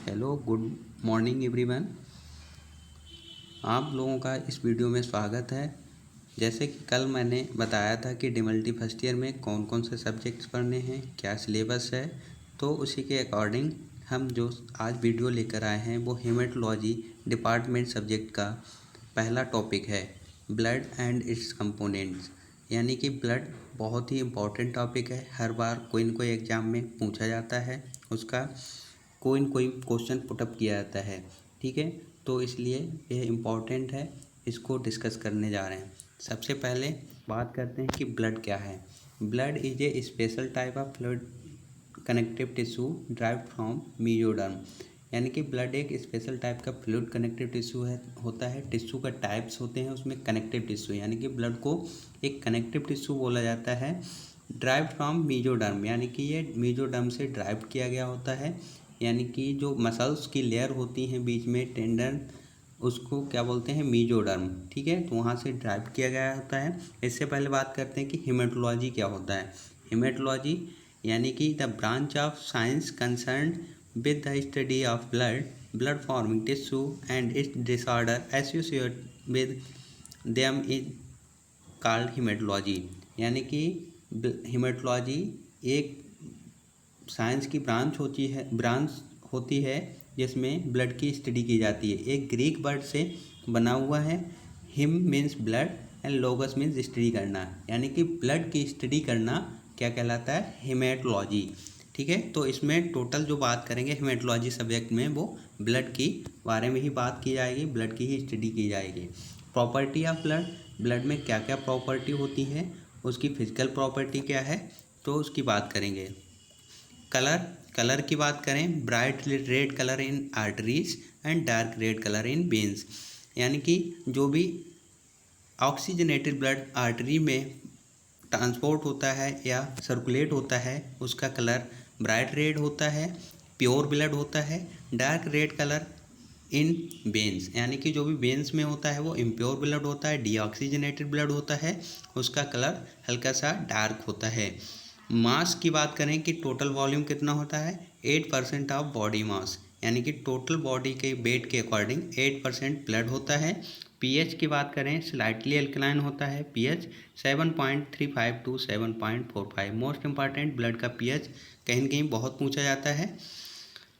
Hello good morning everyone. आप लोगों का इस वीडियो में स्वागत है। जैसे कि कल मैंने बताया था कि डिमल्टी फर्स्ट ईयर में कौन कौन से सब्जेक्ट्स पढ़ने हैं, क्या सिलेबस है, तो उसी के अकॉर्डिंग हम जो आज वीडियो लेकर आए हैं वो हेमेटोलॉजी डिपार्टमेंट सब्जेक्ट का पहला टॉपिक है, ब्लड एंड इट्स कंपोनेंट्स। यानी कि ब्लड बहुत ही इम्पोर्टेंट टॉपिक है, हर बार कोई न कोई एग्ज़ाम में पूछा जाता है, उसका कोई न कोई क्वेश्चन पुटअप किया जाता है। ठीक है, तो इसलिए यह इम्पोर्टेंट है, इसको डिस्कस करने जा रहे हैं। सबसे पहले बात करते हैं कि ब्लड क्या है। Blood is a special type of fluid connective tissue drive from mesoderm. यानी कि ब्लड एक स्पेशल टाइप का फ्लूइड कनेक्टिव टिश्यू है, होता है। टिश्यू का टाइप्स होते हैं, उसमें कनेक्टिव टिश्यू यानी कि ब्लड को एक कनेक्टिव टिश्यू बोला जाता है। ड्राइव फ्रॉम मीजोडर्म यानी कि ये मीजोडर्म से ड्राइव किया गया होता है। यानी कि जो मसल्स की लेयर होती हैं बीच में टेंडन, उसको क्या बोलते हैं, मीजोडर्म। ठीक है, तो वहाँ से ड्राइव किया गया होता है। इससे पहले बात करते हैं कि हेमेटोलॉजी क्या होता है। हेमेटोलॉजी यानी कि the branch of science concern with the study of blood forming tissue and it's disorder associate with them is called haematology. यानी कि हेमेटोलॉजी एक साइंस की ब्रांच होती है जिसमें ब्लड की स्टडी की जाती है। एक ग्रीक वर्ड से बना हुआ है। Him means blood and लोगस means study करना, यानी कि ब्लड की स्टडी करना क्या कहलाता है, हेमेटोलॉजी। ठीक है, तो इसमें टोटल जो बात करेंगे हेमेटोलॉजी सब्जेक्ट में वो ब्लड की बारे में ही बात की जाएगी, ब्लड की ही स्टडी की जाएगी। प्रॉपर्टी ऑफ ब्लड में क्या क्या प्रॉपर्टी होती है, उसकी फिजिकल प्रॉपर्टी क्या है, तो उसकी बात करेंगे। कलर की बात करें, bright red colour in arteries and dark red colour in veins. यानी कि जो भी ऑक्सीजनेटेड ब्लड आर्टरी में ट्रांसपोर्ट होता है या सर्कुलेट होता है उसका कलर ब्राइट रेड होता है, प्योर ब्लड होता है। डार्क रेड कलर इन वेन्स यानी कि जो भी वेन्स में होता है वो इम्प्योर ब्लड होता है, डीऑक्सीजनेटेड ब्लड होता है, उसका कलर हल्का सा डार्क होता है। मास की बात करें कि टोटल वॉल्यूम कितना होता है, 8% ऑफ बॉडी मास, यानी कि टोटल बॉडी के वेट के अकॉर्डिंग 8% ब्लड होता है। पीएच की बात करें, स्लाइटली अल्कलाइन होता है, pH 7.35 to 7.45। Most important blood का पीएच कहीं न कहीं बहुत पूछा जाता है।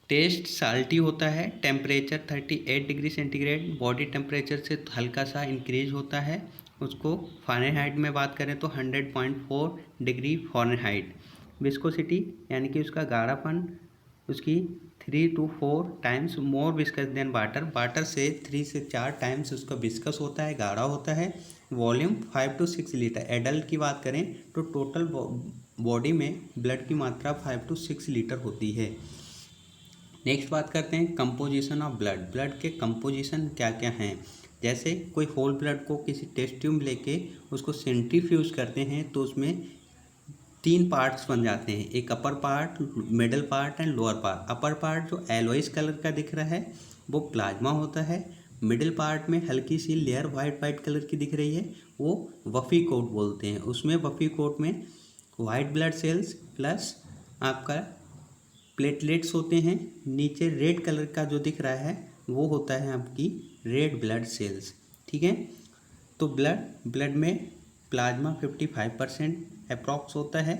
टेस्ट साल्टी होता है, temperature 38 degree centigrade, body temperature से हल्का सा इंक्रीज होता है। उसको फ़ारेनहाइट में बात करें तो 100.4 डिग्री फ़ारेनहाइट। विस्कोसिटी यानी कि उसका गाढ़ापन उसकी 3 to 4 times more viscous than water से 3 से 4 टाइम्स उसका विस्कस होता है, गाढ़ा होता है। Volume 5 to 6 litre. एडल्ट की बात करें तो टोटल बॉडी में ब्लड की मात्रा 5 to 6 लीटर होती है। नेक्स्ट बात करते हैं कंपोजिशन ऑफ ब्लड के कंपोजिशन क्या क्या हैं। जैसे कोई होल ब्लड को किसी टेस्ट ट्यूब लेके उसको सेंट्रीफ्यूज करते हैं तो उसमें 3 पार्ट्स बन जाते हैं, एक upper part, middle part and lower part. Upper part जो एलोइस कलर का दिख रहा है वो प्लाज्मा होता है। मिडिल पार्ट में हल्की सी लेयर वाइट कलर की दिख रही है वो वफ़ी कोट बोलते हैं। उसमें वफ़ी कोट में वाइट ब्लड सेल्स प्लस आपका प्लेटलेट्स होते हैं। नीचे रेड कलर का जो दिख रहा है वो होता है आपकी रेड ब्लड सेल्स। ठीक है, तो ब्लड में प्लाज्मा 55% अप्रॉक्स होता है।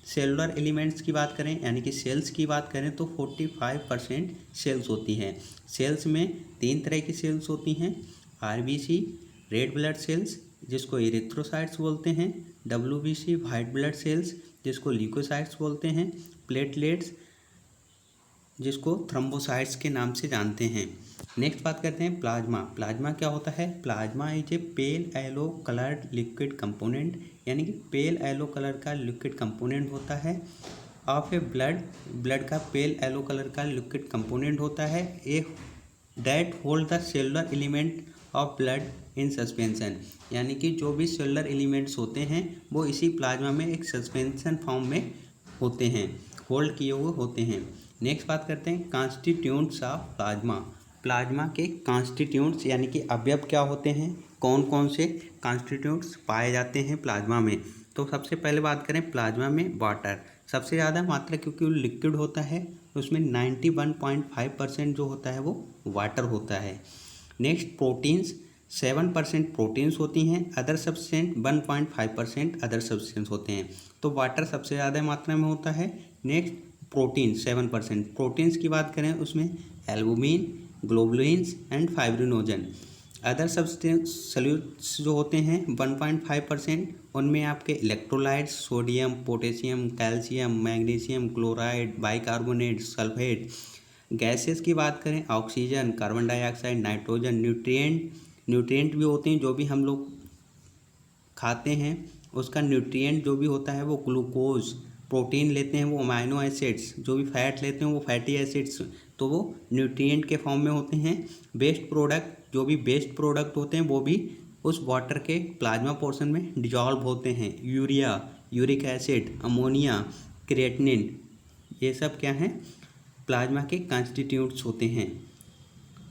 सेलुलर एलिमेंट्स की बात करें यानी कि सेल्स की बात करें तो 45% सेल्स होती हैं। सेल्स में 3 तरह की सेल्स होती हैं, आरबीसी रेड ब्लड सेल्स जिसको इरिथ्रोसाइट्स बोलते हैं, डब्ल्यूबीसी वाइट ब्लड सेल्स जिसको ल्यूकोसाइट्स बोलते हैं, प्लेटलेट्स जिसको थ्रोम्बोसाइट्स के नाम से जानते हैं। नेक्स्ट बात करते हैं प्लाज्मा क्या होता है। Plasma is a pale yellow coloured liquid component, यानी कि पेल येलो कलर का लिक्विड कंपोनेंट होता है ऑफ ए ब्लड का पेल येलो कलर का लिक्विड कंपोनेंट होता है A that hold the cellular element of blood in suspension. यानी कि जो भी सेलुलर एलिमेंट्स होते हैं वो इसी प्लाज्मा में एक सस्पेंशन फॉर्म में होते हैं, होल्ड किए हुए होते हैं। नेक्स्ट बात करते हैं कॉन्स्टिट्यूंट्स ऑफ प्लाज्मा के कॉन्स्टिट्यूंट्स यानी कि अवयव क्या होते हैं, कौन कौन से कॉन्स्टिट्यूंट्स पाए जाते हैं प्लाज्मा में। तो सबसे पहले बात करें प्लाज्मा में वाटर। सबसे ज़्यादा मात्रा, क्योंकि वो लिक्विड होता है, उसमें 91.5% जो होता है वो वाटर होता है। नेक्स्ट प्रोटीन्स, 7% प्रोटीन्स होती हैं, अदर सब्सटेंस 1.5% अदर सब्सटेंस होते हैं। तो वाटर सबसे ज़्यादा मात्रा में होता है। Next protein 7%। प्रोटीन्स की बात करें उसमें albumin, globulins and fibrinogen. Other substance solutes जो होते हैं 1.5%, उनमें आपके electrolytes sodium, potassium, calcium, magnesium, chloride, bicarbonate, sulphate. Gases की बात करें oxygen, carbon dioxide, nitrogen. Nutrient भी होते हैं, जो भी हम लोग खाते हैं उसका न्यूट्रिएंट जो भी होता है वो ग्लूकोज। प्रोटीन लेते हैं वो अमाइनो एसिड्स, जो भी फैट लेते हैं वो फैटी एसिड्स, तो वो न्यूट्रिएंट के फॉर्म में होते हैं। वेस्ट प्रोडक्ट, जो भी वेस्ट प्रोडक्ट होते हैं वो भी उस वाटर के प्लाज्मा पोर्शन में डिजॉल्व होते हैं। Urea, uric acid, ammonia, creatinine, ये सब क्या हैं, प्लाज्मा के कॉन्स्टिट्यूट्स होते हैं।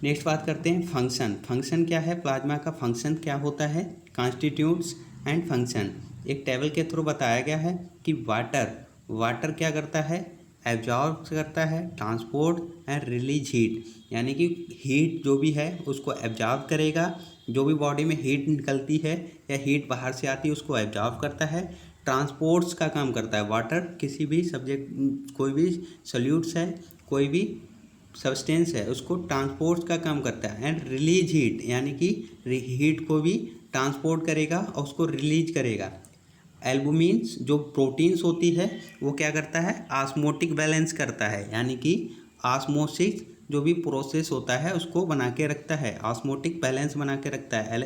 नेक्स्ट बात करते हैं फंक्शन। फंक्शन क्या है, प्लाज्मा का फंक्शन क्या होता है, कॉन्स्टिट्यूट्स एंड फंक्शन। एक टेबल के थ्रू बताया गया है कि वाटर क्या करता है, एब्जॉर्ब करता है, ट्रांसपोर्ट एंड रिलीज हीट, यानी कि हीट जो भी है उसको एब्जॉर्ब करेगा। जो भी बॉडी में हीट निकलती है या हीट बाहर से आती है उसको एब्जॉर्ब करता है। ट्रांसपोर्ट्स का काम करता है वाटर, किसी भी सब्जेक्ट, कोई भी सॉल्यूट्स है, कोई भी सब्सटेंस है, उसको ट्रांसपोर्ट का काम करता है। एंड रिलीज हीट, यानी कि हीट को भी ट्रांसपोर्ट करेगा और उसको रिलीज करेगा। एल्बुमिन्स जो प्रोटीन्स होती है वो क्या करता है, ऑस्मोटिक बैलेंस करता है, यानी कि ऑस्मोसिस जो भी प्रोसेस होता है उसको बना के रखता है, ऑस्मोटिक बैलेंस बना के रखता है।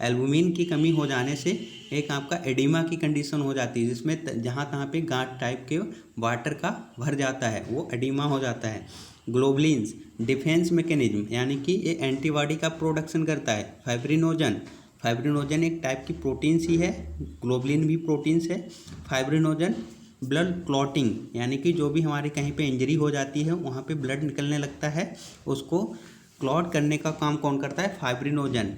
एल्बुमिन की कमी हो जाने से एक आपका एडिमा की कंडीशन हो जाती है, जिसमें जहाँ तहाँ पे गांठ टाइप के वाटर का भर जाता है, वो एडिमा हो जाता है। ग्लोबुलिन्स डिफेंस मैकेनिज्म, यानी कि ये एंटीबॉडी का प्रोडक्शन करता है। फाइब्रिनोजन एक टाइप की प्रोटीन्स ही है, ग्लोबुलिन भी प्रोटीन्स है। फाइब्रिनोजन ब्लड क्लॉटिंग, यानी कि जो भी हमारे कहीं पे इंजरी हो जाती है वहाँ पे ब्लड निकलने लगता है, उसको क्लॉट करने का काम कौन करता है, फाइब्रिनोजन।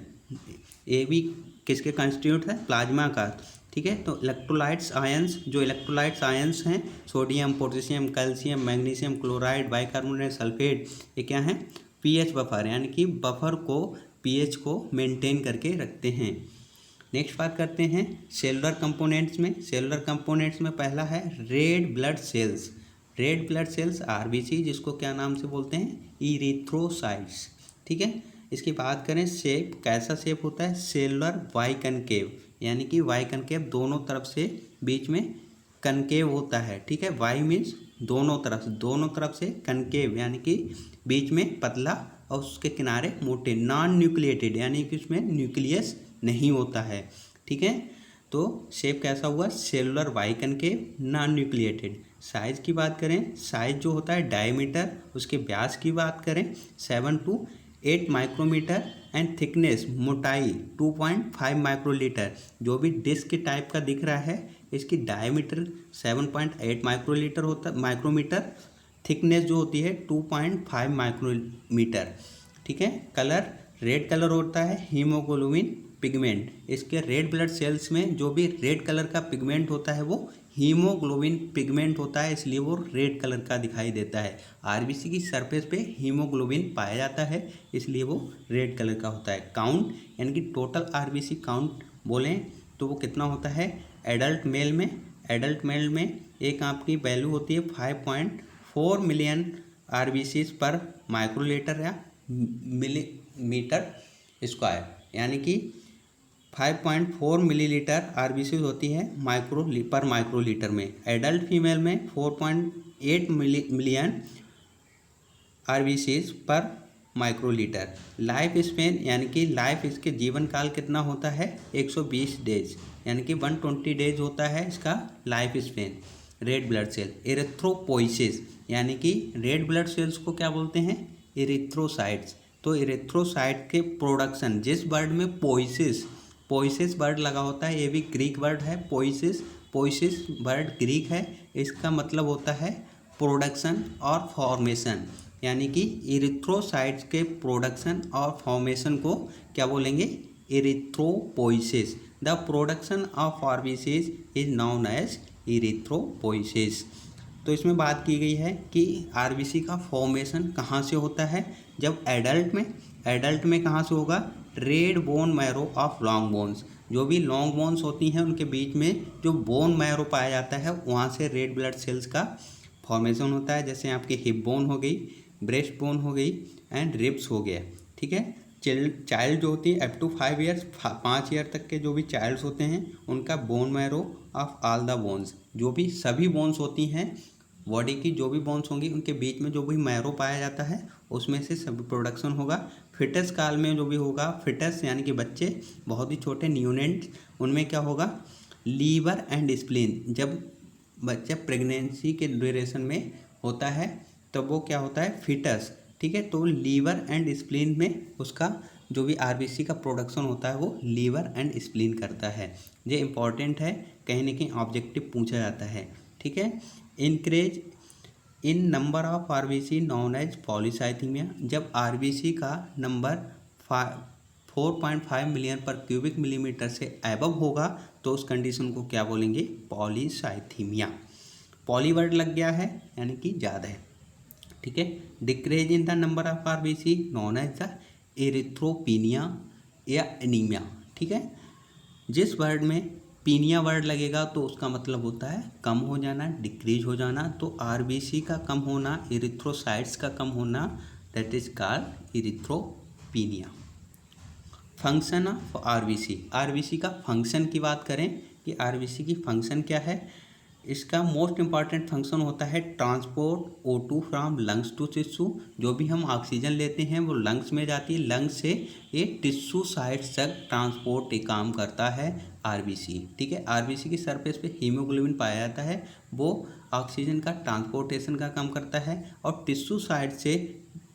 ये भी किसके कंस्टिट्यूट है, प्लाज्मा का। ठीक है, तो इलेक्ट्रोलाइट्स आयंस, जो इलेक्ट्रोलाइट्स आयंस हैं sodium, potassium, calcium, magnesium, chloride, bicarbonate, sulphate, ये क्या हैं, पीएच बफर, यानी कि बफर को, पीएच को मेंटेन करके रखते हैं। नेक्स्ट बात करते हैं सेलुलर कंपोनेंट्स में। सेलुलर कंपोनेंट्स में पहला है red blood cells. Red blood cells RBC, जिसको क्या नाम से बोलते हैं, इरिथ्रोसाइट्स। ठीक है, इसकी बात करें शेप, कैसा शेप होता है, सेलुलर वाई कनकेव, यानी कि वाई कनकेव, दोनों तरफ से बीच में कनकेव होता है। ठीक है, वाई मीन्स दोनों तरफ से कनकेव, यानी कि बीच में पतला और उसके किनारे मोटे। नॉन न्यूक्लिएटेड, यानी कि उसमें न्यूक्लियस नहीं होता है। ठीक है, तो शेप कैसा हुआ, cellular biconcave, non nucleated. Size की बात करें, साइज जो होता है डायमीटर, उसके व्यास की बात करें 7 to 8 माइक्रोमीटर, एंड थिकनेस, मोटाई 2.5 माइक्रोलीटर। जो भी डिस्क टाइप का दिख रहा है इसकी डायमीटर 7.8 माइक्रोमीटर, थिकनेस जो होती है 2.5 माइक्रोमीटर। ठीक है, कलर रेड कलर होता है, हीमोग्लोबिन पिगमेंट। इसके रेड ब्लड सेल्स में जो भी रेड कलर का पिगमेंट होता है वो हीमोग्लोबिन पिगमेंट होता है, इसलिए वो रेड कलर का दिखाई देता है। आरबीसी की सरफेस पे हीमोग्लोबिन पाया जाता है, इसलिए वो रेड कलर का होता है। काउंट, यानी कि टोटल आरबीसी काउंट बोलें तो वो कितना होता है, एडल्ट मेल में एक आपकी वैल्यू होती है 5.4 मिलियन आरबीसी पर माइक्रोलीटर या मिलीमीटर स्क्वायर, यानी कि 5.4 मिलीलीटर आरबीसी होती है पर माइक्रोलीटर में। एडल्ट फीमेल में 4.8 मिलियन आरबीसी पर माइक्रोलीटर। लाइफ स्पेन, यानी कि लाइफ, इसके जीवन काल कितना होता है, 120 डेज, यानी कि 120 डेज होता है इसका life span. Red blood cell, erythropoiesis, यानी कि रेड ब्लड सेल्स को क्या बोलते हैं, एरिथ्रोसाइट्स। तो एरिथ्रोसाइट के प्रोडक्शन, जिस वर्ड में पोइसिस वर्ड लगा होता है, ये भी ग्रीक वर्ड है, पोइसिस वर्ड ग्रीक है, इसका मतलब होता है प्रोडक्शन और फॉर्मेशन, यानी कि एरिथ्रोसाइट्स के प्रोडक्शन और फॉर्मेशन को क्या बोलेंगे, erythropoiesis. The production of RBCs is known as erythropoiesis. तो इसमें बात की गई है कि आरबीसी का फॉर्मेशन कहाँ से होता है। जब एडल्ट में कहाँ से होगा, red bone marrow of long bones, जो भी लॉन्ग बोन्स होती हैं उनके बीच में जो बोन मैरो पाया जाता है वहाँ से रेड ब्लड सेल्स का फॉर्मेशन होता है। जैसे आपकी हिप बोन हो गई, ब्रेस्ट बोन हो गई एंड रिब्स हो गया। ठीक है, चाइल्ड जो होती है अप टू 5 ईयर्स, 5 ईयर तक के जो भी चाइल्ड्स होते हैं उनका bone marrow of all the bones, जो भी सभी बोन्स होती हैं बॉडी की, जो भी बोन्स होंगी उनके बीच में जो भी मैरो पाया जाता है उसमें से सभी प्रोडक्शन होगा। फिटस काल में जो भी होगा, फिटस यानी कि बच्चे बहुत ही छोटे न्यूनेंट, उनमें क्या होगा, लीवर एंड स्प्लीन। जब बच्चा प्रेगनेंसी के ड्यूरेशन में होता है तब वो क्या होता है, फिटस। ठीक है, तो लीवर एंड स्प्लीन में उसका जो भी आरबीसी का प्रोडक्शन होता है वो लीवर एंड स्प्लीन करता है। ये इंपॉर्टेंट है, कहीं ना कहीं ऑब्जेक्टिव पूछा जाता है। ठीक है, increase in number of RBC known as polycythaemia. जब आरबीसी का नंबर 4.5 मिलियन पर क्यूबिक मिलीमीटर से एबव होगा तो उस कंडीशन को क्या बोलेंगे, पॉलीसाइथीमिया। पॉली वर्ड लग गया है यानी कि ज़्यादा है। ठीक है, decrease in the number of RBC known as the erythropenia या एनीमिया। ठीक है, जिस वर्ड में पीनिया वर्ड लगेगा तो उसका मतलब होता है कम हो जाना, डिक्रीज हो जाना। तो आरबीसी का कम होना, इरिथ्रोसाइट्स का कम होना, that is called erythropenia. Function of RBC, RBC का फंक्शन की बात करें कि आरबीसी की फंक्शन क्या है, इसका मोस्ट इम्पॉर्टेंट फंक्शन होता है transport O2 from lungs to tissue. जो भी हम ऑक्सीजन लेते हैं वो लंग्स में जाती है, लंग्स से ये टिश्यू साइट्स तक ट्रांसपोर्ट काम करता है आरबीसी। ठीक है, आरबीसी की सरफेस पे हीमोग्लोबिन पाया जाता है, वो ऑक्सीजन का ट्रांसपोर्टेशन का काम करता है और टिश्यू साइट से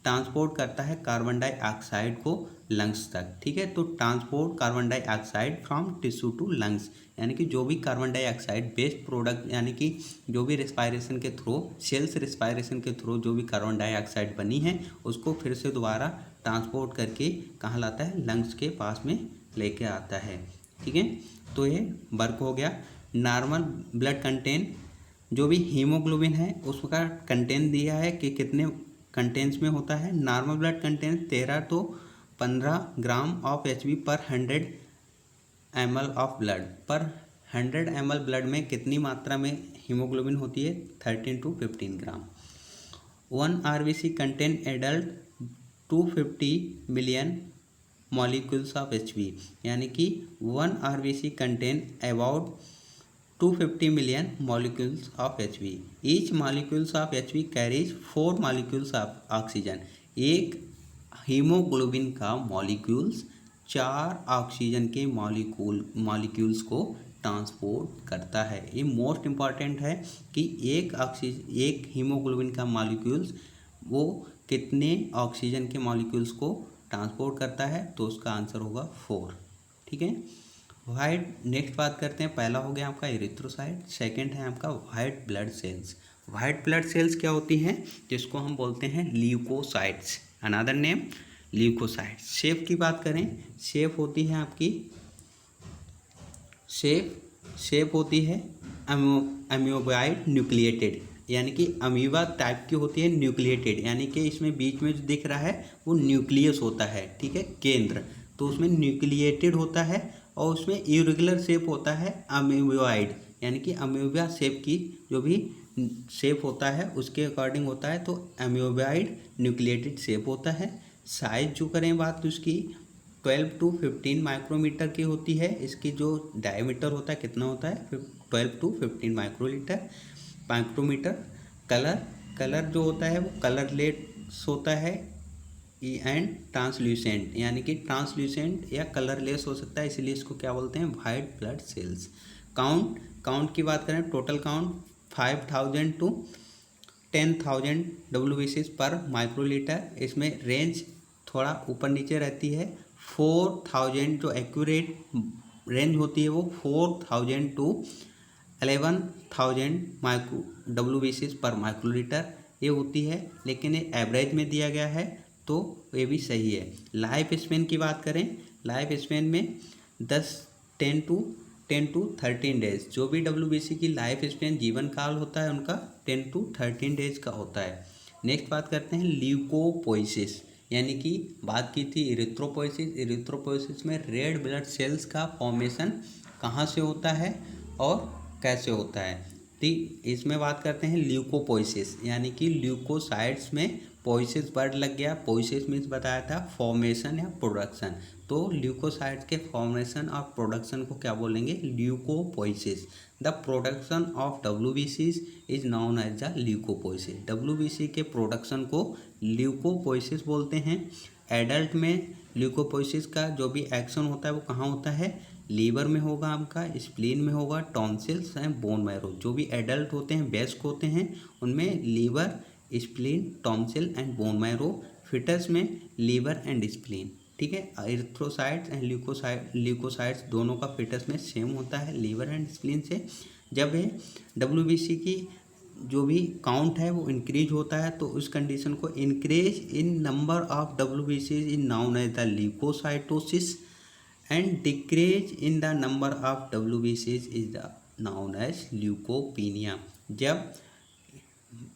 ट्रांसपोर्ट करता है कार्बन डाइऑक्साइड को लंग्स तक। ठीक है, तो transport carbon dioxide from tissue to lungs, यानी कि जो भी कार्बन डाइऑक्साइड बेस्ड प्रोडक्ट, यानी कि जो भी रेस्पायरेशन के थ्रू, सेल्स रेस्पायरेशन के थ्रू जो भी कार्बन डाइऑक्साइड बनी है उसको फिर से दोबारा ट्रांसपोर्ट करके कहाँ लाता है, लंग्स के पास में लेके आता है। ठीक है, तो ये वर्क हो गया। नॉर्मल ब्लड कंटेंट, जो भी हीमोग्लोबिन है उसका कंटेंट दिया है कि कितने कंटेंट्स में होता है। Normal blood content 13 to 15 gram of HB पर 100 ml ऑफ ब्लड। पर 100 ml ब्लड में कितनी मात्रा में हीमोग्लोबिन होती है, 13 to 15 gram. 1 RBC content adult 250 million molecules of HB, यानी कि 1 RBC content about 250 million molecules of HB. Each molecules of HB carries 4 molecules of oxygen. एक हीमोग्लोबिन का मॉलिक्यूल्स 4 ऑक्सीजन के मॉलिक्यूल्स को ट्रांसपोर्ट करता है। ये मोस्ट इम्पॉर्टेंट है कि एक हीमोग्लोबिन का मॉलिक्यूल्स वो कितने ऑक्सीजन के मॉलिक्यूल्स को ट्रांसपोर्ट करता है, तो उसका आंसर होगा 4। ठीक है, वाइट, नेक्स्ट बात करते हैं। पहला हो गया आपका इरिथ्रोसाइट, सेकंड है आपका white blood cells. White blood cells क्या होती हैं, जिसको हम बोलते हैं leucocytes, another name leucocytes. Shape की बात करें, शेप होती है आपकी, शेप होती है अमीबाइड न्यूक्लिएटेड, यानी कि अमीबा टाइप की होती है, न्यूक्लिएटेड यानी कि इसमें बीच में जो दिख रहा है वो न्यूक्लियस होता है। ठीक है, केंद्र, तो उसमें न्यूक्लिएटेड होता है और उसमें इरेगुलर शेप होता है अमीबॉइड, यानी कि अमीबा शेप की जो भी शेप होता है उसके अकॉर्डिंग होता है, तो अमीबॉइड न्यूक्लिएटेड शेप होता है। साइज जो करें बात तो इसकी 12 to 15 माइक्रोमीटर की होती है। इसकी जो डायमीटर होता है कितना होता है, 12 to 15 माइक्रोमीटर। कलर जो होता है वो कलरलेस होता है एंड ट्रांसल्यूसेंट, यानी कि ट्रांसल्यूसेंट या कलरलेस हो सकता है, इसलिए इसको क्या बोलते हैं, वाइट ब्लड सेल्स। काउंट की बात करें, टोटल काउंट 5000 to 10,000 WBCs पर माइक्रोलीटर। इसमें रेंज थोड़ा ऊपर नीचे रहती है। 4000 जो एक्यूरेट रेंज होती है वो 4000 to 11,000 WBCs पर माइक्रोलीटर ये होती है, लेकिन ये एवरेज में दिया गया है तो ये भी सही है। लाइफ स्पेन की बात करें, लाइफ स्पेन में 10 to 10 to 13 डेज। जो भी WBC की लाइफ स्पेन जीवन काल होता है उनका 10 to 13 डेज का होता है। नेक्स्ट बात करते हैं ल्यूकोपोइसिस, यानी कि बात की थी इरिथ्रोपोइसिस। इरिथ्रोपोइसिस में रेड ब्लड सेल्स का फॉर्मेशन कहाँ से होता है और कैसे होता है। ठीक, इसमें बात करते हैं ल्यूकोपोइसिस, यानी कि ल्यूकोसाइट्स में पोइसिस वर्ड लग गया। पोइसिस मीन्स बताया था फॉर्मेशन या प्रोडक्शन, तो ल्यूकोसाइट्स के फॉर्मेशन और प्रोडक्शन को क्या बोलेंगे, leucopoiesis. The production of WBCs is known as the leucopoiesis. WBC के प्रोडक्शन को ल्यूकोपोइसिस बोलते हैं। एडल्ट में ल्यूकोपोइसिस का जो भी एक्शन होता है वो कहाँ होता है, लीवर में होगा, आपका स्प्लीन में होगा, टॉन्सिल्स एंड बोन मैरो। जो भी एडल्ट होते हैं, वयस्क होते हैं, उनमें liver, spleen, tonsil and bone marrow. Foetus में लीवर एंड स्प्लीन। ठीक है, एरिथ्रोसाइट्स एंड ल्यूकोसाइट्स दोनों का फिटस में सेम होता है, लीवर एंड स्प्लीन से। जब ये WBC की जो भी काउंट है वो इंक्रीज होता है, तो उस कंडीशन को increase in number of WBC is known as the leucocytosis and decrease in the number of WBCs is the known as leucopenia. जब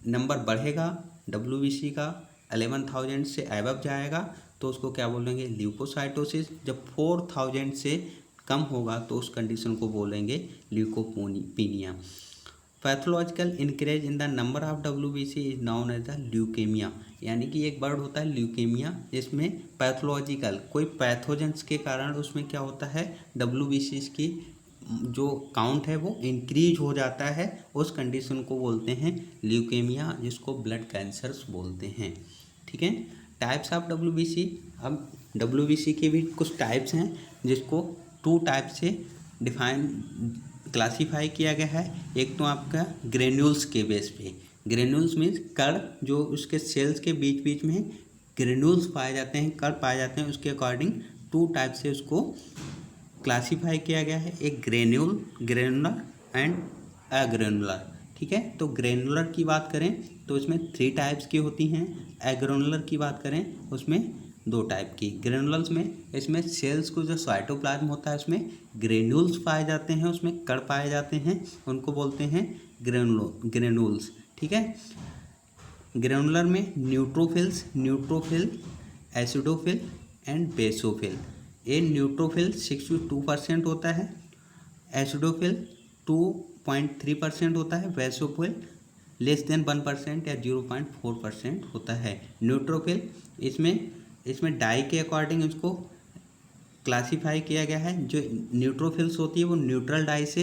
नंबर बढ़ेगा WBC का 11,000 से अबव जाएगा तो उसको क्या बोलेंगे, ल्यूकोसाइटोसिस। जब 4,000 से कम होगा तो उस कंडीशन को बोलेंगे leucopenia. Pathological increase in the number of WBC is known as the leukaemia, यानी कि एक वर्ड होता है ल्यूकेमिया, जिसमें पैथोलॉजिकल कोई पैथोजेंस के कारण उसमें क्या होता है, WBC की जो काउंट है वो इंक्रीज हो जाता है, उस कंडीशन को बोलते हैं ल्यूकेमिया, जिसको ब्लड कैंसर्स बोलते हैं। ठीक है, टाइप्स ऑफ WBC। अब WBC के भी कुछ टाइप्स हैं जिसको 2 टाइप से क्लासीफाई किया गया है। एक तो आपका ग्रेन्यूल्स के बेस पे। ग्रेन्यूल्स मीन्स कण, जो उसके सेल्स के बीच बीच में ग्रेन्यूल्स पाए जाते हैं, कण पाए जाते हैं, उसके अकॉर्डिंग 2 टाइप से उसको क्लासीफाई किया गया है। एक ग्रेनुलर एंड अग्रेनुलर। ठीक है, तो ग्रेनुलर की बात करें तो इसमें 3 टाइप्स की होती हैं। एग्रेनुलर की बात करें उसमें 2 टाइप की। ग्रेनुलर्स में इसमें सेल्स को जो साइटोप्लाज्म होता है उसमें ग्रेन्यूल्स पाए जाते हैं, उसमें कण पाए जाते हैं, उनको बोलते हैं ग्रेनुल्स। ठीक है, ग्रेनुलर में न्यूट्रोफिल, एसिडोफिल एंड बेसोफिल। ये न्यूट्रोफिल 62% होता है, एसिडोफिल 2.3% होता है, बेसोफिल लेस देन 1% या 0.4% होता है। न्यूट्रोफिल इसमें डाई के अकॉर्डिंग इसको क्लासीफाई किया गया है। जो न्यूट्रोफिल्स होती है वो न्यूट्रल डाई से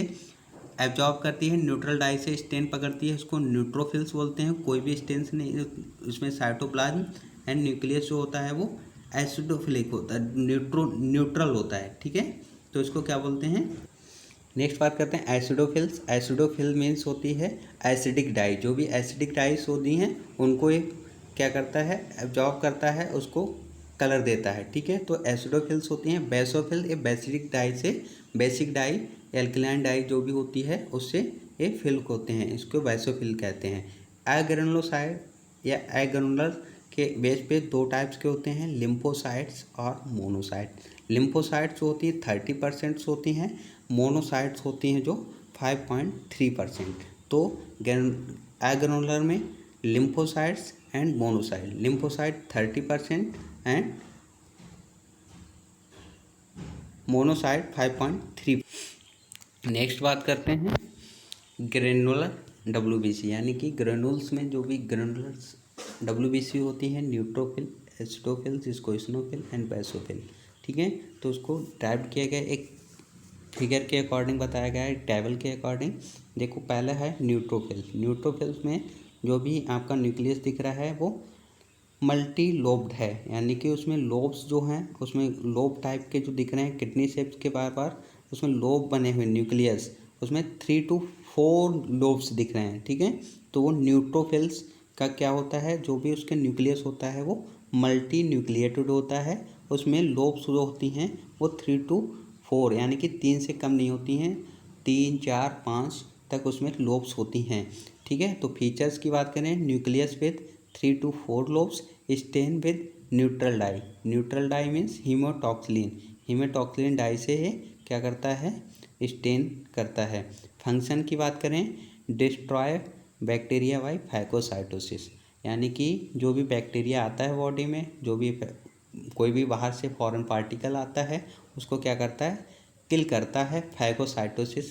एब्जॉर्ब करती है, न्यूट्रल डाई से स्टेन पकड़ती है, इसको न्यूट्रोफिल्स बोलते हैं। कोई भी स्टेन नहीं, इसमें साइटोप्लाज्म एंड न्यूक्लियस जो होता है वो एसिडोफिलिक होता है, न्यूट्रल होता है। ठीक है, तो इसको क्या बोलते हैं। नेक्स्ट बात करते हैं एसिडोफिल्स। एसिडोफिल मीन्स होती है एसिडिक डाई। जो भी एसिडिक डाइस होती हैं उनको एक क्या करता है, एब्जॉर्ब करता है, उसको कलर देता है। ठीक है, तो एसिडोफिल्स होती हैं। बेसोफिल ये बेसिक डाई से, बेसिक डाई एल्कलाइन डाई जो भी होती है उससे ये फिल होते हैं, इसको बेसोफिल कहते हैं। एग्रेनुलोसाइड या एग्रेनुलर के बेस पे 2 टाइप्स के होते हैं, लिम्फोसाइट्स और मोनोसाइट। लिम्फोसाइट्स होती है 30% होती हैं, मोनोसाइट्स होती हैं जो 5.3%। तो एग्रेनुलर में lymphocytes and monocyte. Lymphocyte 30% and monocyte 5.3। Next बात करते हैं ग्रेनुलर WBC, यानी कि ग्रेनुल्स में जो भी ग्रेनुलर्स WBC होती है, न्यूट्रोफिल, एसिडोफिल, जिसको इस्नोफिल एंड बेसोफिल। ठीक है, तो उसको टाइप किया गया एक फिगर के अकॉर्डिंग बताया गया है, टेबल के अकॉर्डिंग। देखो पहला है न्यूट्रोफिल। न्यूट्रोफिल्स में जो भी आपका न्यूक्लियस दिख रहा है वो मल्टी लोब्ड है, यानी कि उसमें लोब्स जो हैं, उसमें लोब टाइप के जो दिख रहे हैं किडनी शेप्स के बार बार, उसमें लोब बने हुए न्यूक्लियस, उसमें 3 to 4 लोब्स दिख रहे हैं। ठीक है, तो वो न्यूट्रोफिल्स का क्या होता है, जो भी उसके न्यूक्लियस होता है वो मल्टी न्यूक्लिएटेड होता है। उसमें लोब्स जो होती हैं वो 3 to 4 यानी कि 3 से कम नहीं होती हैं, 3, 4, 5 तक उसमें लोब्स होती हैं। ठीक है, तो फीचर्स की बात करें, nucleus with 3 to 4 lobes, stain with neutral dye. Neutral dye means haematoxylin. Haematoxylin dye से ये क्या करता है, स्टेन करता है। फंक्शन की बात करें, डिस्ट्रॉय बैक्टीरिया बाय फैगोसाइटोसिस, यानी कि जो भी बैक्टीरिया आता है बॉडी में, जो भी कोई भी बाहर से फॉरेन पार्टिकल आता है उसको क्या करता है, किल करता है फैगोसाइटोसिस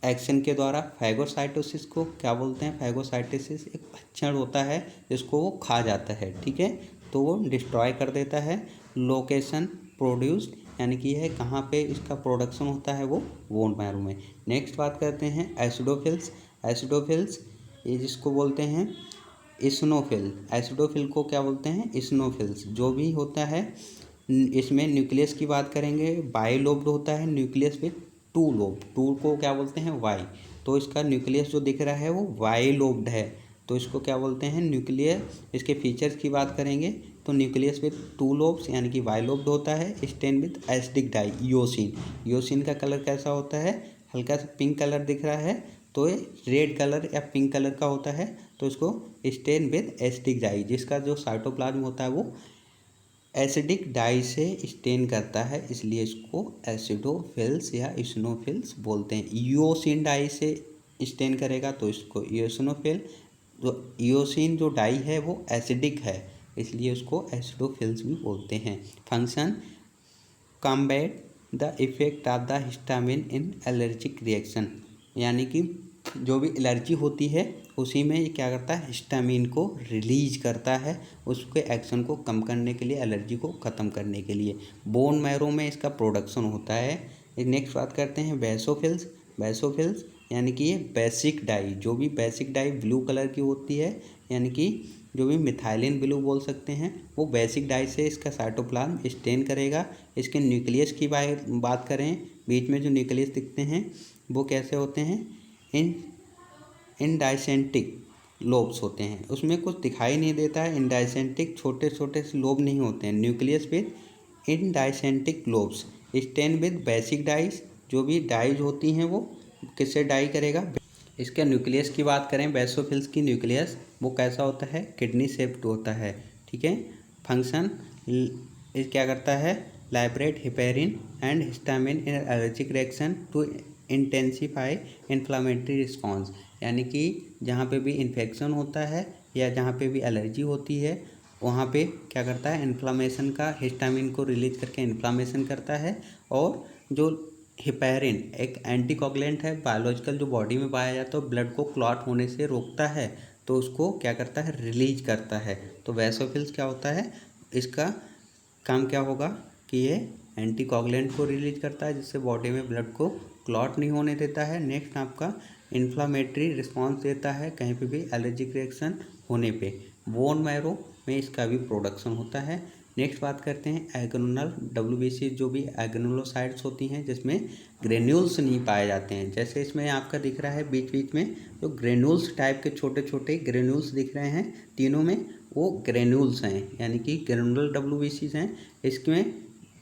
एक्शन के द्वारा। फैगोसाइटोसिस को क्या बोलते हैं, फैगोसाइटोसिस एक भक्षण होता है जिसको वो खा जाता है, ठीक है, तो वो डिस्ट्रॉय कर देता है। लोकेशन प्रोड्यूस्ड, यानी कि यह कहाँ पे इसका प्रोडक्शन होता है, वो बोन मैरो में। नेक्स्ट बात करते हैं एसिडोफिल्स। एसिडोफिल्स ये जिसको बोलते हैं इस्नोफिल, एसिडोफिल को क्या बोलते हैं, इस्नोफिल्स। जो भी होता है इसमें न्यूक्लियस की बात करेंगे, बाइलोब्ड होता है nucleus with two lobe, two को क्या बोलते हैं वाई, तो इसका न्यूक्लियस जो दिख रहा है वो वाई लोब्ड है, तो इसको क्या बोलते हैं न्यूक्लियस। इसके फीचर्स की बात करेंगे तो न्यूक्लियस विथ टू लोब्स यानी कि वाई लोब्ड होता है, stain with acidic dye eosin. Eosin का कलर कैसा होता है, हल्का सा पिंक कलर दिख रहा है, तो ये रेड कलर या पिंक कलर का होता है, तो इसको स्टेन विथ एसिडिक डाई, जिसका जो साइटोप्लाज्म होता है वो एसिडिक डाई से स्टेन करता है, इसलिए इसको एसिडोफिल्स या इस्नोफिल्स बोलते हैं। ईओसिन डाई से स्टेन करेगा तो इसको ईओसिनोफिल। जो ईओसिन जो डाई है वो एसिडिक है, इसलिए उसको एसिडोफिल्स भी बोलते हैं। Function combat the effect of the histamine in allergic reaction, यानी कि जो भी एलर्जी होती है उसी में ये क्या करता है, हिस्टामिन को रिलीज करता है, उसके एक्शन को कम करने के लिए, एलर्जी को ख़त्म करने के लिए। बोन मैरो में इसका प्रोडक्शन होता है। नेक्स्ट बात करते हैं बेसोफिल्स। बेसोफिल्स यानी कि ये बेसिक डाई, जो भी बेसिक डाई ब्लू कलर की होती है, यानी कि जो भी मिथाइलिन ब्लू बोल सकते हैं, वो बेसिक डाई से इसका साइटोप्लाज्म स्टेन करेगा। इसके न्यूक्लियस की बात करें, बीच में जो न्यूक्लियस दिखते हैं वो कैसे होते हैं, इनडाइसेंटिक लोब्स होते हैं, उसमें कुछ दिखाई नहीं देता है, इनडाइसेंटिक छोटे छोटे से लोब नहीं होते हैं। Nucleus with indistinct lobes stain with basic dyes, जो भी डाइज होती हैं वो किससे डाई करेगा। इसके न्यूक्लियस की बात करें, बेसोफिल्स की न्यूक्लियस वो कैसा होता है, किडनी शेप्ड होता है, ठीक है। फंक्शन क्या करता है, liberate heparin and histamine in allergic reaction to intensify inflammatory response, यानी कि जहाँ पे भी इन्फेक्शन होता है या जहाँ पे भी एलर्जी होती है वहाँ पे क्या करता है, इन्फ्लामेशन का, हिस्टामिन को रिलीज करके इन्फ्लामेशन करता है। और जो हिपेरिन एक एंटीकोगुलेंट है, बायोलॉजिकल, जो बॉडी में पाया जाता है, ब्लड को क्लॉट होने से रोकता है, तो उसको क्या करता है, रिलीज करता है। तो वैसोफिल्स क्या होता है, इसका काम क्या होगा कि ये एंटीकोगुलेंट को रिलीज करता है जिससे बॉडी में ब्लड को क्लॉट नहीं होने देता है। नेक्स्ट आपका इन्फ्लामेटरी रिस्पॉन्स देता है कहीं पे भी एलर्जिक रिएक्शन होने पे। बोन मैरो में इसका भी प्रोडक्शन होता है। नेक्स्ट बात करते हैं एग्रेनुलर डब्ल्यूबीसी, जो भी एग्रेनुलोसाइट्स होती हैं जिसमें ग्रेन्यूल्स नहीं पाए जाते हैं, जैसे इसमें आपका दिख रहा है बीच बीच में जो ग्रेन्यूल्स टाइप के छोटे छोटे ग्रेन्यूल्स दिख रहे हैं, तीनों में वो ग्रेन्यूल्स हैं, यानी कि ग्रेनुलर डब्ल्यूबीसीज हैं। इसमें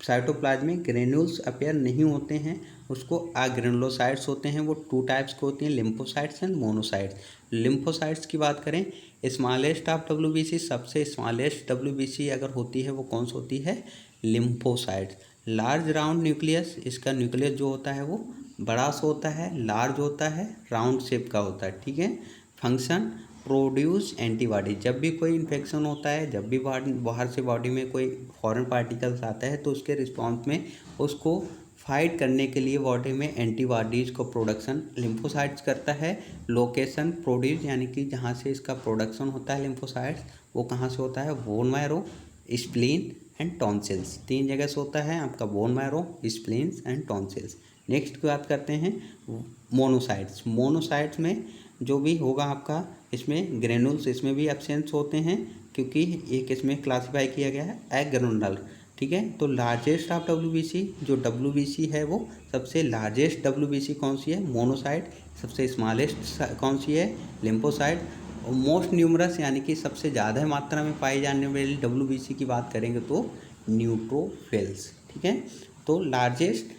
साइटोप्लाज्म में ग्रेन्यूल्स अपेयर नहीं होते हैं, उसको अग्रेनुलोसाइट्स होते हैं। वो टू टाइप्स के होती हैं, लिम्फोसाइट्स एंड मोनोसाइट्स। लिम्फोसाइट्स की बात करें, स्मॉलेस्ट ऑफ डब्ल्यूबीसी, सबसे स्मॉलेस्ट डब्ल्यूबीसी अगर होती है वो कौन सी होती है, लिम्फोसाइट्स। लार्ज राउंड न्यूक्लियस, इसका न्यूक्लियस जो होता है वो बड़ा सा होता है, लार्ज होता है, राउंड शेप का होता है, ठीक है। फंक्शन प्रोड्यूस एंटीबॉडी, जब भी कोई इन्फेक्शन होता है, जब भी बाहर से बॉडी में कोई फॉरेन पार्टिकल्स आता है तो उसके रिस्पॉन्स में उसको फाइट करने के लिए बॉडी में एंटीबॉडीज़ को प्रोडक्शन लिम्फोसाइट्स करता है। लोकेशन प्रोड्यूस, यानी कि जहाँ से इसका प्रोडक्शन होता है लिम्फोसाइट्स, वो कहाँ से होता है, bone marrow, spleen and tonsils, तीन जगह से होता है आपका bone marrow, spleens and tonsils. Next की बात करते हैं मोनोसाइट्स। मोनोसाइट्स में जो भी होगा आपका, इसमें ग्रेनुल्स इसमें भी एब्सेंस होते हैं क्योंकि एक इसमें क्लासीफाई किया गया है एग्रेनुलर, ठीक है। तो लार्जेस्ट ऑफ डब्ल्यूबीसी, जो डब्ल्यूबीसी है वो सबसे लार्जेस्ट डब्ल्यूबीसी कौन सी है, मोनोसाइट। सबसे स्मॉलेस्ट कौन सी है, लिम्फोसाइट। और मोस्ट न्यूमरस, यानी कि सबसे ज़्यादा मात्रा में पाई जाने वाली डब्ल्यूबीसी की बात करेंगे तो न्यूट्रोफिल्स, ठीक है। तो लार्जेस्ट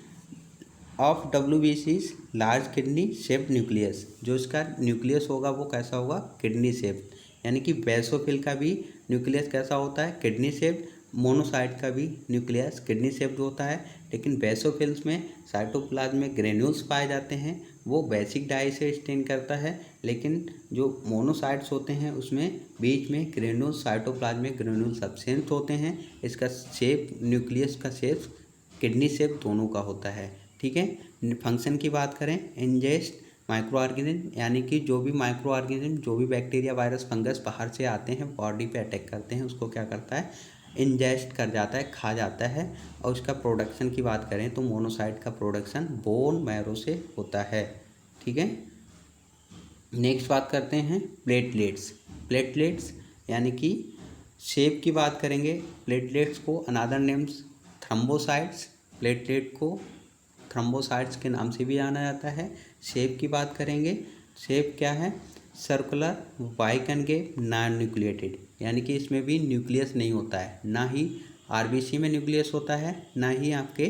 ऑफ डब्ल्यूबीसीज लार्ज किडनी शेप्ड न्यूक्लियस, जो इसका न्यूक्लियस होगा वो कैसा होगा, किडनी शेप्ड, यानी कि बेसोफिल का भी न्यूक्लियस कैसा होता है, किडनी शेप्ड। मोनोसाइट का भी न्यूक्लियस किडनी शेप्ड होता है, लेकिन बेसोफिल्स में साइटोप्लाज्म में ग्रेन्यूल्स पाए जाते हैं, वो बेसिक डाई से स्टेन करता है। लेकिन जो मोनोसाइट्स होते हैं उसमें बीच में ग्रेन्यूल्स साइटोप्लाज्म में ग्रेन्यूल्स एब्सेंट होते हैं। इसका शेप, न्यूक्लियस का शेप किडनी शेप दोनों का होता है। ठीक है। फंक्शन की बात करें, इंजेस्ट माइक्रो ऑर्गेनिज्म, यानी कि जो भी माइक्रो ऑर्गेनिज्म, जो भी बैक्टीरिया, वायरस, फंगस बाहर से आते हैं बॉडी पे अटैक करते हैं, उसको क्या करता है, इंजेस्ट कर जाता है, खा जाता है। और उसका प्रोडक्शन की बात करें तो मोनोसाइट का प्रोडक्शन बोन मैरो से होता है। ठीक है। नेक्स्ट बात करते हैं प्लेटलेट्स। प्लेटलेट्स यानी कि शेप की बात करेंगे, प्लेटलेट्स को अनादर नेम्स थ्रम्बोसाइट्स, प्लेटलेट को थ्रम्बोसाइट्स के नाम से भी जाना जाता है। शेप की बात करेंगे, शेप क्या है, सर्कुलर, बाइकनकेव, नॉन न्यूक्लिएटेड, यानी कि इसमें भी न्यूक्लियस नहीं होता है, ना ही आरबीसी में न्यूक्लियस होता है, ना ही आपके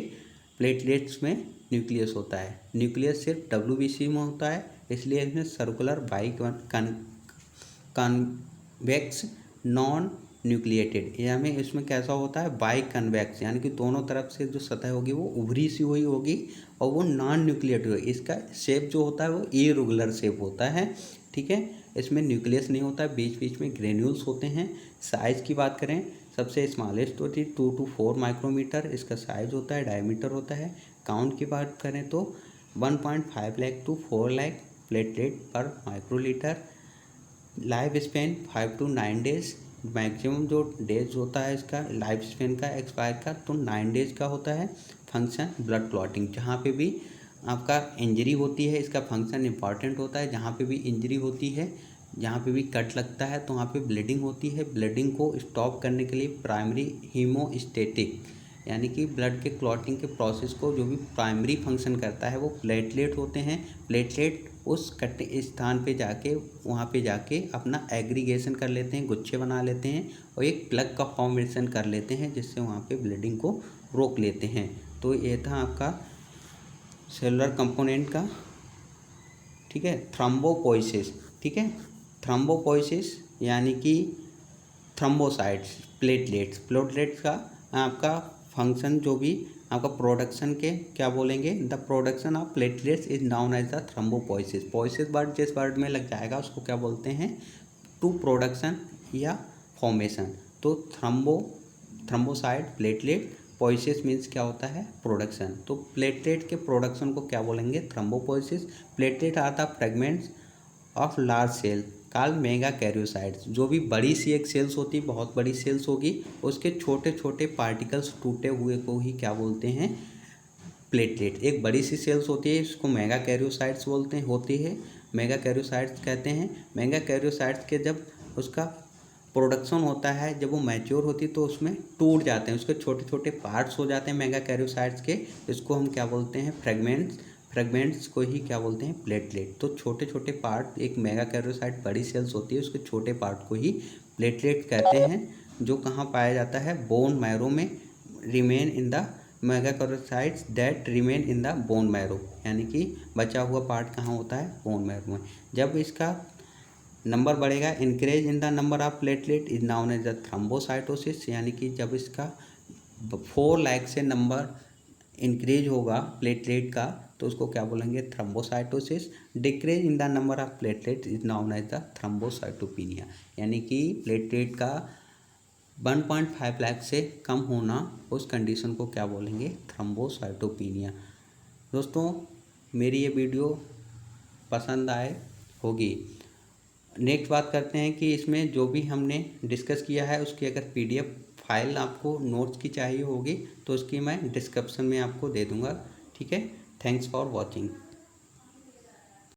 प्लेटलेट्स में न्यूक्लियस होता है। न्यूक्लियस सिर्फ डब्ल्यूबीसी में होता है, इसलिए इसमें सर्कुलर, कन्वेक्स, नॉन न्यूक्लिएटेड। हमें इसमें कैसा होता है, बाई कन्वेक्स, यानी कि दोनों तरफ से जो सतह होगी वो उभरी सी हुई होगी और वो नॉन न्यूक्लिएटेड होगी। इसका शेप जो होता है वो इरेगुलर शेप होता है। ठीक है। इसमें न्यूक्लियस नहीं होता है, बीच बीच में ग्रेन्यूल्स होते हैं। साइज़ की बात करें, सबसे स्मॉलेस्ट होती है 2 to 4 माइक्रोमीटर इसका साइज़ होता है, डायमीटर होता है। काउंट की बात करें तो 1.5 लाख to 4 लाख प्लेटलेट पर microlitre. Life span 5 to 9 days, maximum जो डेज होता है इसका लाइफ स्पेन का एक्सपायर का तो 9 डेज का होता है। फंक्शन ब्लड क्लॉटिंग, जहाँ पे भी आपका इंजरी होती है इसका फंक्शन इंपॉर्टेंट होता है। जहाँ पे भी इंजरी होती है, जहाँ पे भी कट लगता है तो वहाँ पे ब्लीडिंग होती है, ब्लीडिंग को स्टॉप करने के लिए प्राइमरी हीमोस्टेटिक, यानी कि ब्लड के क्लॉटिंग के प्रोसेस को जो भी प्राइमरी फंक्शन करता है वो प्लेटलेट होते हैं। प्लेटलेट उस कटे स्थान पे जाके, वहाँ पे जाके अपना एग्रीगेशन कर लेते हैं, गुच्छे बना लेते हैं और एक प्लग का फॉर्मेशन कर लेते हैं, जिससे वहाँ पे ब्लीडिंग को रोक लेते हैं। तो ये था आपका सेलुलर कंपोनेंट का। ठीक है। थ्रम्बोपोइसिस, ठीक है, थ्रम्बोपोइसिस यानी कि थ्रम्बोसाइट्स, प्लेटलेट्स, प्लेटलेट्स का आपका फंक्शन जो भी आपका प्रोडक्शन के क्या बोलेंगे, the production of platelets is known as the thrombopoiesis. Poiesis word जिस वर्ड में लग जाएगा उसको क्या बोलते हैं, टू प्रोडक्शन या फॉर्मेशन। तो थ्रम्बोसाइट, प्लेटलेट, पोइसिस मीन्स क्या होता है, प्रोडक्शन। तो प्लेटलेट के प्रोडक्शन को क्या बोलेंगे, thrombopoiesis. Platelet are the fragments of large cell called megakaryocytes. जो भी बड़ी सी एक सेल्स होती है, बहुत बड़ी सेल्स होगी, उसके छोटे छोटे पार्टिकल्स टूटे हुए को ही क्या बोलते हैं, प्लेटलेट। एक बड़ी सी सेल्स होती है, इसको मेगा कैरियोसाइट्स बोलते हैं, होती है, मेगा कैरियोसाइट्स कहते हैं। मेगा कैरियोसाइट्स के जब उसका प्रोडक्शन होता है, जब वो मैच्योर होती है तो उसमें टूट जाते हैं, उसके छोटे छोटे पार्ट्स हो जाते हैं मेगा कैरियोसाइट्स के, इसको हम क्या बोलते हैं, फ्रेगमेंट्स। फ्रेगमेंट्स को ही क्या बोलते हैं, प्लेटलेट। तो छोटे छोटे पार्ट, एक मेगा कैरियोसाइट बड़ी सेल्स होती है, उसके छोटे पार्ट को ही प्लेटलेट कहते हैं, जो कहाँ पाया जाता है, बोन मैरो में। Remain in the mega karyocytes that remain in the bone marrow, यानी कि बचा हुआ पार्ट कहाँ होता है, बोन मैरो में। जब इसका नंबर बढ़ेगा, increase in the number of platelet is known as the thrombocytosis, यानी कि जब इसका 4 लाख से नंबर इंक्रीज होगा प्लेटलेट का तो उसको क्या बोलेंगे, thrombocytosis. Decrease in the number of platelet is known as the thrombocytopenia, यानी कि प्लेटलेट का 1.5 लाख से कम होना, उस कंडीशन को क्या बोलेंगे, थ्रम्बोसाइटोपिनिया। दोस्तों, मेरी ये वीडियो पसंद आए होगी। नेक्स्ट बात करते हैं कि इसमें जो भी हमने डिस्कस किया है उसकी अगर PDF फाइल आपको नोट्स की चाहिए होगी तो उसकी मैं डिस्क्रिप्शन में आपको दे दूँगा। ठीक है। Thanks for watching.